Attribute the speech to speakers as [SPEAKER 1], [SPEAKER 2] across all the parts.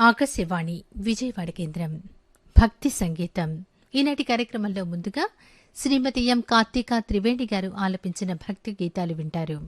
[SPEAKER 1] ఆకాశవాణి విజయవాడ కేంద్రం భక్తి సంగీతం. ఈనాటి కార్యక్రమంలో ముందుగా శ్రీమతి ఎం కార్తీక త్రివేణి గారు ఆలపించిన భక్తి గీతాలు వింటారు.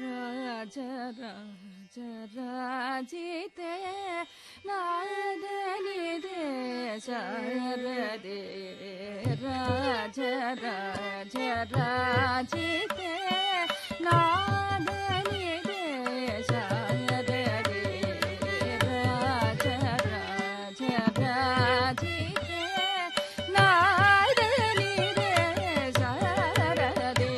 [SPEAKER 2] రాజ రాజ రాజితే నాదనిదే శారదే రాజ రాజ రాజితే నాదనిదే శారదే రాజ రాజ రాజితే నాదనిదే శారదే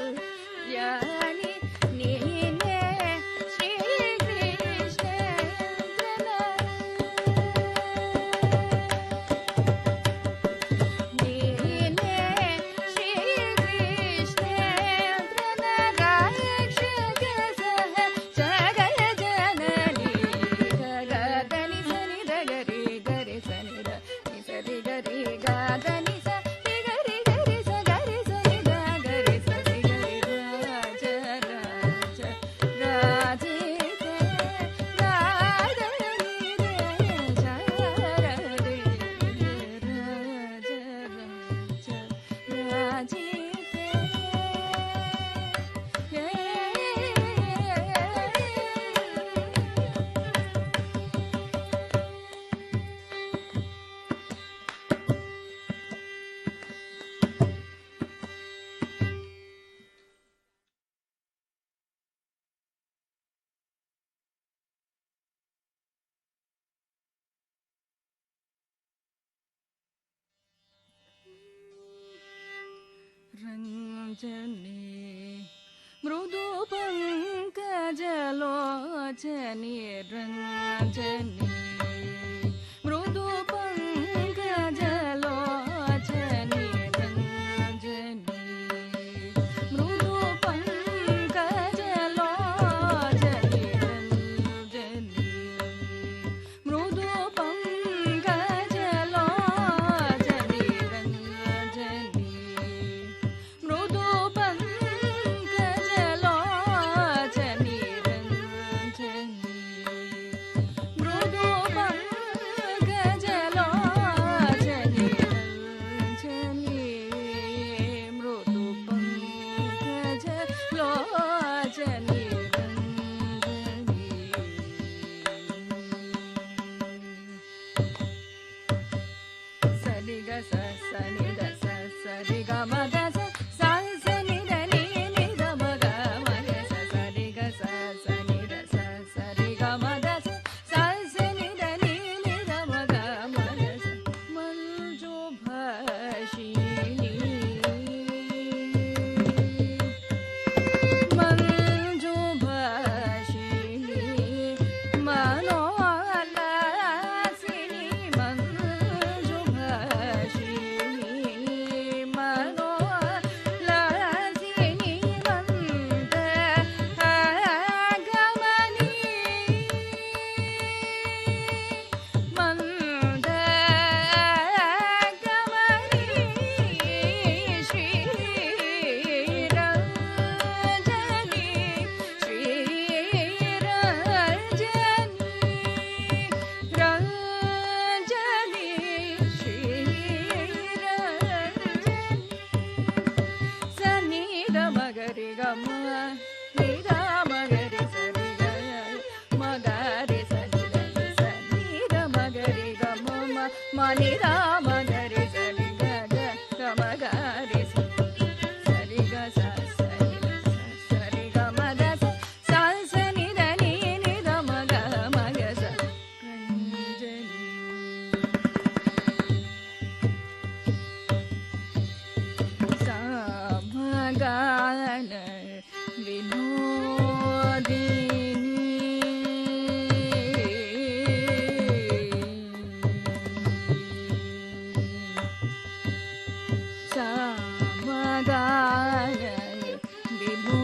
[SPEAKER 2] ಕಲ್ಯಾಣಿ ನೀನೇ ಶ್ರೀ ಕೃಷ್ಣೇಂದ್ರನ ನೀನೇ ಶ್ರೀ ಕೃಷ್ಣೇಂದ್ರನ ರಾಕ್ಷಕ ಸಹ ಜಗದ ಜನನಿ ಗಗದನಿ ಸನಿ ದಗರಿ ಗರಿ ಸನಿ ದ ನಿ ಸರಿ ಗರಿ ಗಾದನಿ ಸ ರಿ ಗರಿ ಗರಿ ಸ ಗರಿ ಸನಿ ದ ಗರಿ ಸನಿ ಗರಿ ರಾಜ ರಾಜ ರಾಜಿತೆ ರಾಧನಿ ರೇ ಶಾರದೆ ರಾಜ ರಾಜ ರಾಜಿತೆ ರಂಜನಿ ಮೃದು ಪಂಕಜಲೋಚನಿ ರಂಜನಿ ಮೃದು ಪಂಕಜಲೋಚನಿ ರಂಜನಿ ಮೃದು ಪಂಕಜಲೋಚನಿ ರಂಜನಿ ಮೃದು ಪಂಕಜಲೋಚನಿ ರಂಜನಿ ಮೃದು ಪಂಕಜಲೋಚನಿ ರಂಜನಿ ಮೃದು ಪಂಕಜಲೋಚನಿ ರಂಜನಿ ಮೃದು ಪಂಕಜಲೋಚನಿ ರಂಜನಿ ಸರಿ ಗ ಸ ಸನಿ ದ ಸ ಸರಿ ಗ ಮ ದ ಸ ಸ ಸನಿ ದ ನೀ ನಿ ದ ಮ ಗ ಮ ಗ ಸ ಸರಿ ಗ ಸ ಸನಿ ದ ಸ ಸರಿ ಗ ಮ ದ ಸ ಸ ಸನಿ ದ ನೀ ನಿ ದ ಮ ಗ ಮ ಗ ಸ ಮಂಜು ಭಾಷಿಣಿ ಮಂಜು ಭಾಷಿಣಿ ಮನೋಲಾಸಿನಿ ಮಂಜು ಭಾಷಿಣಿ ಮನೋಲಾಸಿನಿ ಮಂದ ಆಗಮನಿ ಮಂದ ಆಗಮನಿ ಶ್ರೀರಂಜನಿ ಶ್ರೀರಂಜನಿ ರಂಜನಿ ಶ್ರೀರಂಜನಿ ಸನಿ ದ ಮಗರಿ ಗಮ ನಿ ದ ಮಗರಿ ಸರಿ ಗ ಮಗರಿ ಸನಿ ದ ಸನಿ ದ ಮಗರಿ ಗಮ ಮ ನಿ ದ ಮಗರಿ ಸರಿ ಗ ಗ ಗ ಮಗರಿ ಸರಿ ಗ ಸ ಸರಿ ಗ ಸ ಸರಿ ಗ ಮ ದ ಸ ಸ ಸನಿ ದ ನೀ ನಿ ದ ಮ ಗ ಮ ಗ ಸ ರಂಜನಿ ಸಮಗಾನ ವಿನೋದಿನಿ ಸಮಗಾನ ವಿನೋದಿನಿ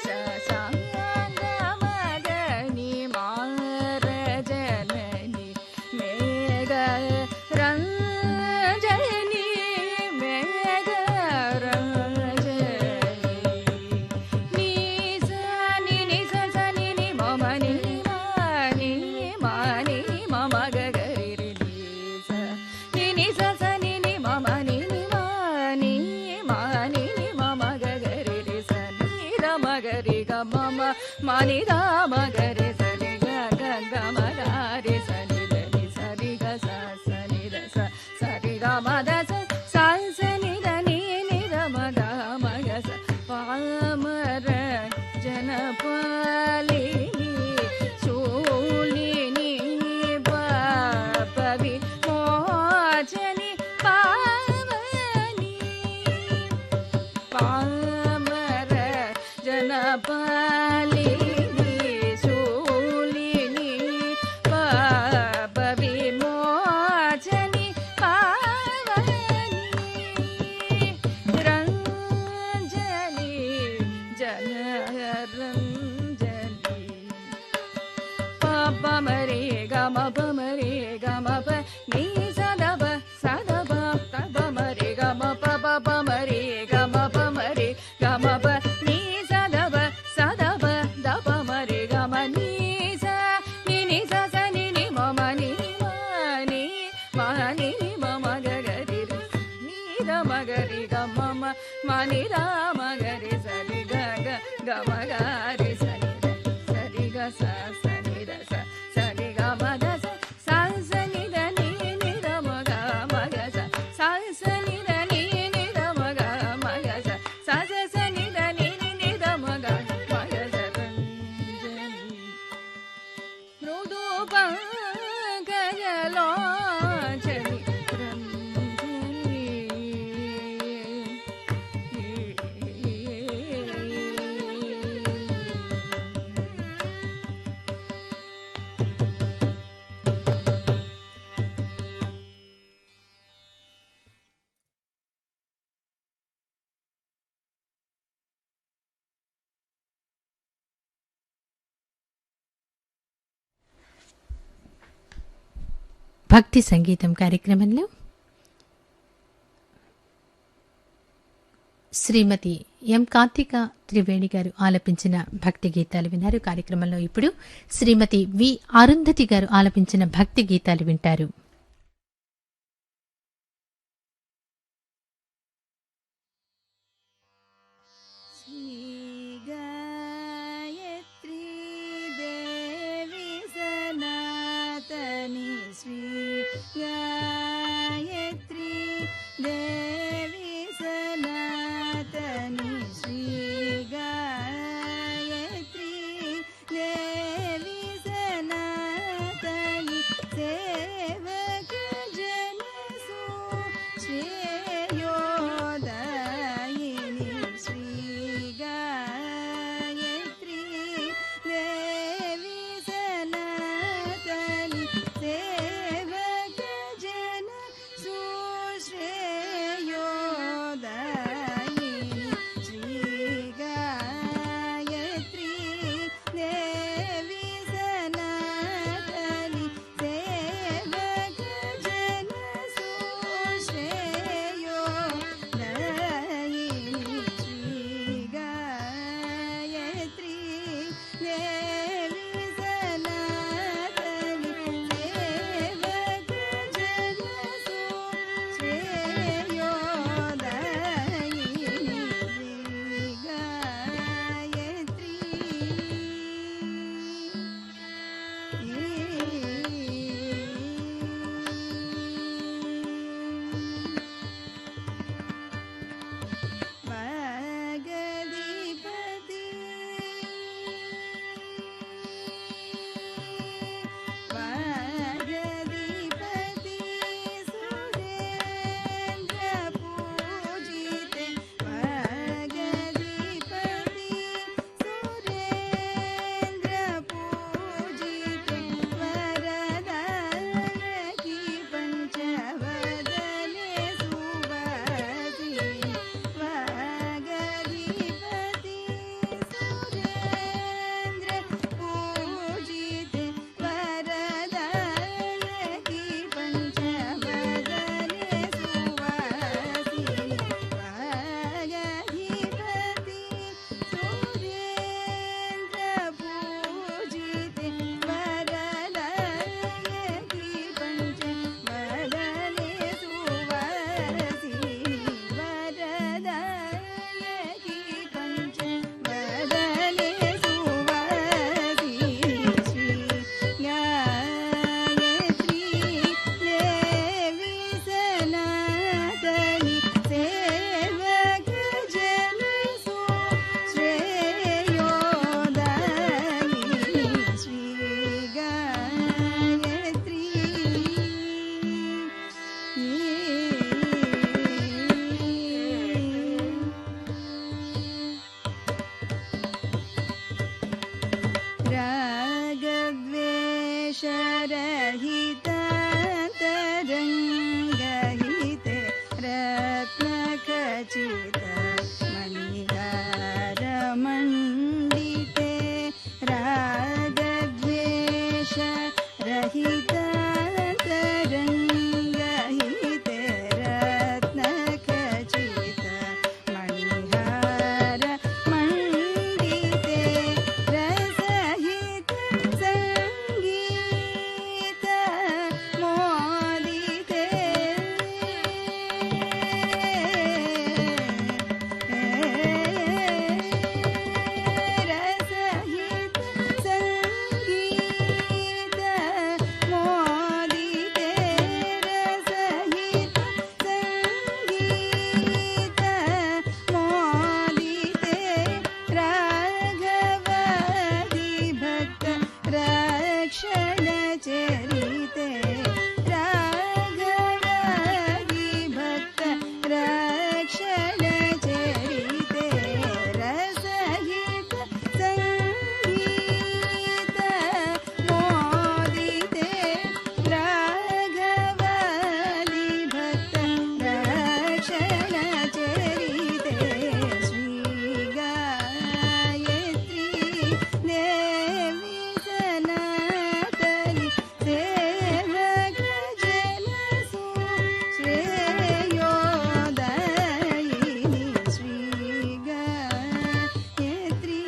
[SPEAKER 2] ಸ ಸಂಗಮಗನಿ ಮಾರಜನನಿ ಮೇಘ ರಂಜನಿ ಮೇಘ ರಂಜನಿ ನೀ ಸ ನಿ ನಿ ಸ ಸ ನಿ ನಿ ಮಮ ನಿ ಮಾನಿ ಮಾನಿ ಮಮ ಗ ಗರಿ ರಿ ನಿ ಸ ನಿ ನಿ ಸ ಸ ನಿ ನಿ ಮಮ ನಿ ನಿ ಮಾನಿ ಮಾನಿ ನಿ ಮಮ ಗ ಗರಿ ರಿ ಸ ನಿ ದ ಮ ಗರಿ ಗ ಮಮ ಮಾನಿ ದ ಮ ಗರಿ ಸ ನಿ ಗ ಗ ಗ ಮ ಗ ರಿ ಸ ನಿ ದ ನಿ ಸ ರಿ ಗ ಸ ಸ ನಿ ದ ಸ ಸ ರಿ ಗ ಮ ದ ಸ ಸ ಸ ನಿ ದ ನೀ ನಿ ದ ಮ ಗ ಮ ಗ ಸ ಪಾಮರ ಜನಪಾಲಿನಿ ಶೂಲಿನಿ ಪಾಪವಿ ಮೋಚನಿ ಪಾವನಿ ಪಾಮರ ಜನಪಾಲಿನಿ ಶೂಲಿನಿ ಪಾಪ ವಿಮೋಚನಿ ಪಾವನಿ ರಂಜನಿ ಜನರಂಜನಿ ಪಾಪ ಮರೆ ಗಮ ಪಮರೆ ಗಮ ಪ ನೀ ಸದಬ ಸದಬ ತಬ ಮರೆ ಗಮ ಪಬ ಪಮರೆ ಗಮ ಪಮರೆ ಗಮ ಪ ನೀ ಸದಬ ಸದಬ ದಬ ಮರೆ ಗಮ ನೀ ಸ ನಿ ನಿ ಸ ಸ ನಿ ನಿ ಮಮ ನಿ ಮನಿ ಮನಿ ಮಮ ಗರಿ ನೀ ದ ಮಗರಿ ಗಮ ಮ ಮನಿ ರ ಮಗರಿ ಸರಿ ಗ ಗ ಗಮ ಗರಿ ಸರಿ ಸರಿ ಗ ಸ ಸರಿ ದ ಸ ಸರಿ ಗ ಮ ದ ಸ ಸ ಸ ನಿ ದ ನಿ ನಿ ದ ಮ ಗ ಮ ಗ ಸ ಸ ಸ ನಿ ದ ನಿ ನಿ ದ ಮ ಗ ಮ ಗ ಸ ಸ ಸ ಸ ನಿ ದ ನಿ ನಿ ನಿ ದ ಮ ಗ ಮ ಗ ಸ ರಂಜನಿ ಮೃದು ಪಂಕಜಲೋಚನಿ ರಂಜನಿ
[SPEAKER 1] భక్తి సంగీతం కార్యక్రమంలో శ్రీమతి ఎం కార్తిక త్రివేణి గారు ఆలపించిన భక్తి గీతాలు విన్నారు. కార్యక్రమంలో ఇప్పుడు శ్రీమతి వి అరుంధతి గారు ఆలపించిన భక్తి గీతాలు వింటారు.
[SPEAKER 2] శ్రీ గాయత్రీ దేవి సనాతని శ్రీ గాయత్రీ దేవి సనాతని శ్రీ గాయత్రీ దేవి సనాతని సేవ
[SPEAKER 3] रत्नखचित मणिहारमण्डिते रागद्वेष रहित तरङ्गहिते रत्नखचित मणिहारमण्डिते रसहित संगीत मोदिते रसहित संगीत मोदिते रसहित संगीत मोदिते राघवादि भक्त रक्षण चरिते राघवादि भक्त रक्षण चरिते रसहित संगीत मोदिते राघवादि भक्त रक्षण चरिते श्री गायत्री देवी सनातनी सेवक जलसु श्रेयोदायिनी श्री गायत्री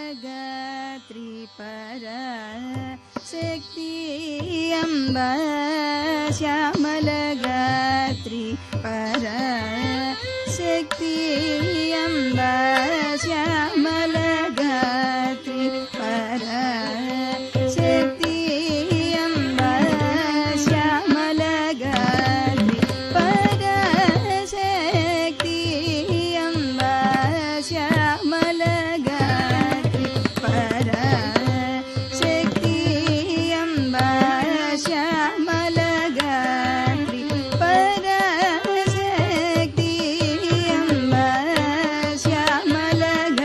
[SPEAKER 3] श्यामलगात्री परा शक्ति अम्बा श्यामलगात्री परा शक्ति अम्बा श्यामलगात्री परा शक्ति अम्बा श्यामलगात्री परा शक्ति अम्बा श्यामलगात्री परा शक्ति अम्बा श्यामलगात्री परा शक्ति अम्बा श्यामलगात्री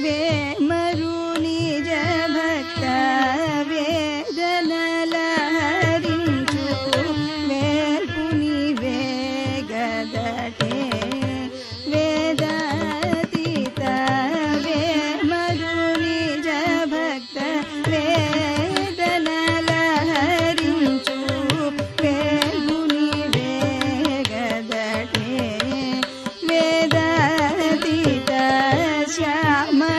[SPEAKER 3] वेमरु निज भक्त वेदनलहरिंचु वेल्पुनि वेगदटे वेदातीत वेमरु निज भक्त वेदनलहरिंचु वेल्पुनि वेगदटे वेदातीत श्यामलगात्री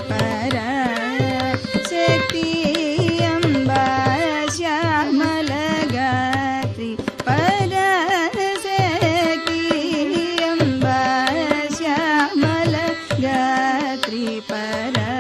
[SPEAKER 3] परा शक्ति अम्बा श्यामलगात्री परा शक्ति अम्बा श्यामलगात्री परा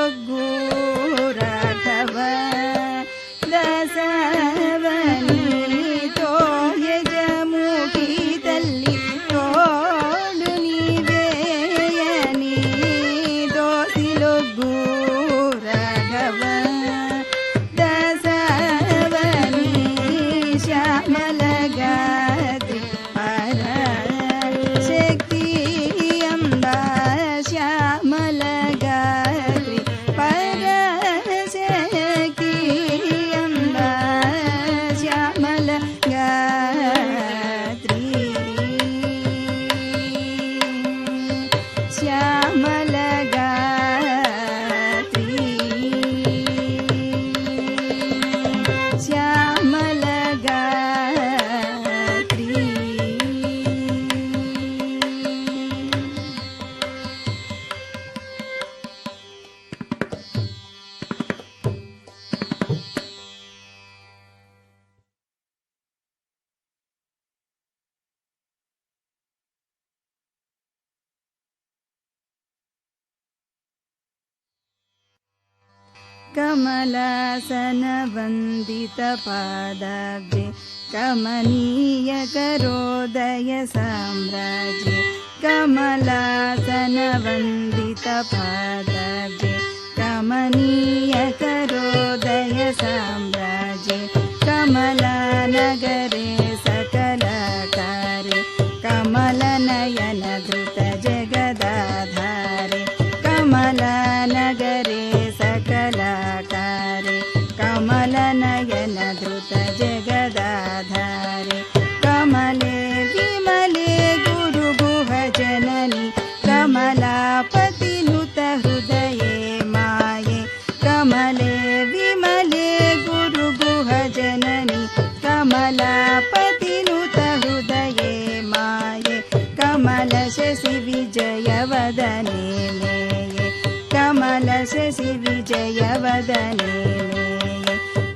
[SPEAKER 3] ದೊಸಿಲೊಗ್ಗು ರಾಘವ ದಸವನಿ ತೋಯ ಜಮುಖಿದಲ್ಲಿ ತೋಡು ನೀವೇಯನಿ ದೊಸಿಲೊಗ್ಗು ರಾಘವ ದಸವನಿ ಶ್ಯಾಮಲಗಾತ್ರಿ ಪರ ಶಕ್ತಿ ಅಂಬ ಶ್ಯಾಮಲಗಾತ್ರಿ ಪರ ಶಕ್ತಿ ಅಂಬ ಶ್ಯಾಮಲಗಾತ್ರಿ ಶ್ಯಾಮಲಗಾತ್ರಿ ಶ್ಯಾಮಲಗಾತ್ರಿ ಕಮಲಾಸನ ವಂದಿತ ಪಾದಾಬ್ಜೆ ಕಮನೀಯ ಕರೋದಯ ಸಾಮ್ರಾಜ್ಯ ಕಮಲಾಸನ ವಂದಿತ ಪಾದಾಬ್ಜೆ ಕಮನೀಯ ಕರೋದಯ ಸಾಮ್ರಾಜ್ಯ ಕಮಲಾನಗರೆ ಸಕಲಕಾರೆ ಕಮಲನಯನ ಧೃತ ಜಗದಾಧಾರೆ ಕಮಲಾನಗರೆ सकलाकारे कमलनयन धृत जगदाधारे कमले विमले गुरुगुह जननी कमलापतिनुत हृदये माये कमले विमले गुरुगुह जननी कमलापतिनुत हृदये माये कमल शशि विजयवदने कमल शशि विजयवदने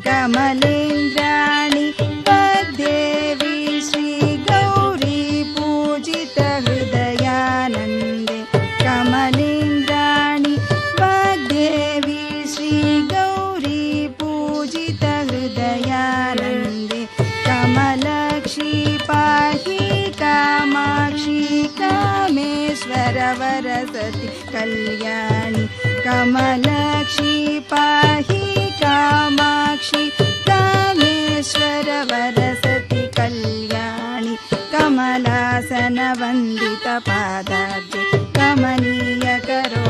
[SPEAKER 3] कमलेन्द्राणि वाग्देवी श्री गौरी पूजित हृदयानन्दे कमलेन्द्राणि वाग्देवी श्री गौरी पूजित हृदयानन्दे कमलक्षी पाहि कामाक्षी कामेश्वर वरसति कल्याणी कमलक्षी पाहि कामाक्षी कामेश्वर वरसति कल्याणी कमलासन वन्दित पादाब्जे कमनीय करो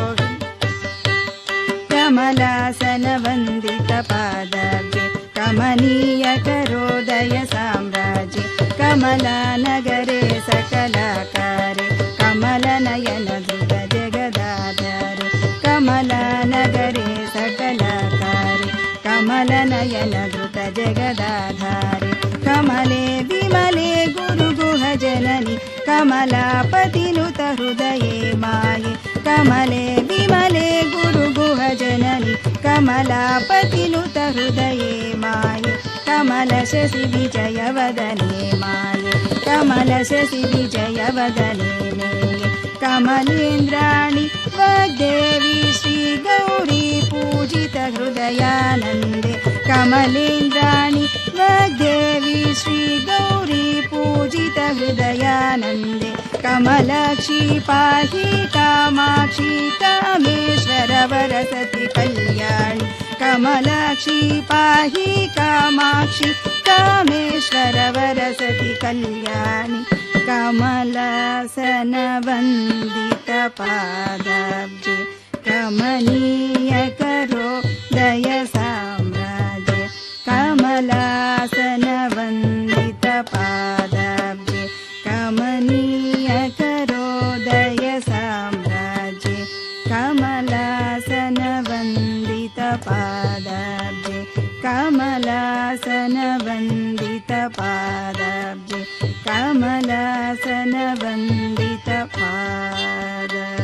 [SPEAKER 3] कमलासन वन्दित पादाब्जे कमनीय करोदय साम्राज्ये कमलानगरे सकलाकारे कमलनयन धृत जगदाधारे कमलानगरे सकलाकारे कमलनयन धृत जगदाधारे कमले विमले गुरुगुह जननी कमलापतिनुत हृदये माये कमले विमले गुरुगुह जननी कमलापतिनुत हृदये माये कमल शशि विजयवदने माये कमल शशि विजयवदने मेये कमलेन्द्राणि वाग्देवी श्री गौरी पूजित हृदयानन्दे कमलेन्द्राणि वाग्देवी श्री गौरी पूजित हृदयानन्दे कमलक्षी पाहि कामाक्षी कामेश्वर वरसति कल्याणी कमलक्षी पाहि कामाक्षी कामेश्वर वरसति कल्याणी कमलासन वन्दित पादाब्जे कमनीय करो दय साम्राज्य कमलासन वन्दित पादाब्जे कमनीय करो दय साम्राज्य कमलासन वन्दित पादाब्जे कमलासन वन्दित पादाब्जे कमलासन वन्दित पादाब्जे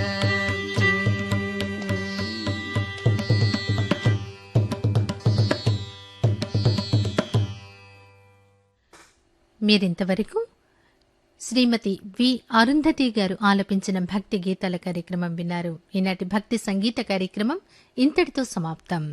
[SPEAKER 1] మీరింతవరకు శ్రీమతి వి అరుంధతి గారు ఆలపించిన భక్తి గీతాల కార్యక్రమం విన్నారు. ఈనాటి భక్తి సంగీత కార్యక్రమం ఇంతటితో సమాప్తం.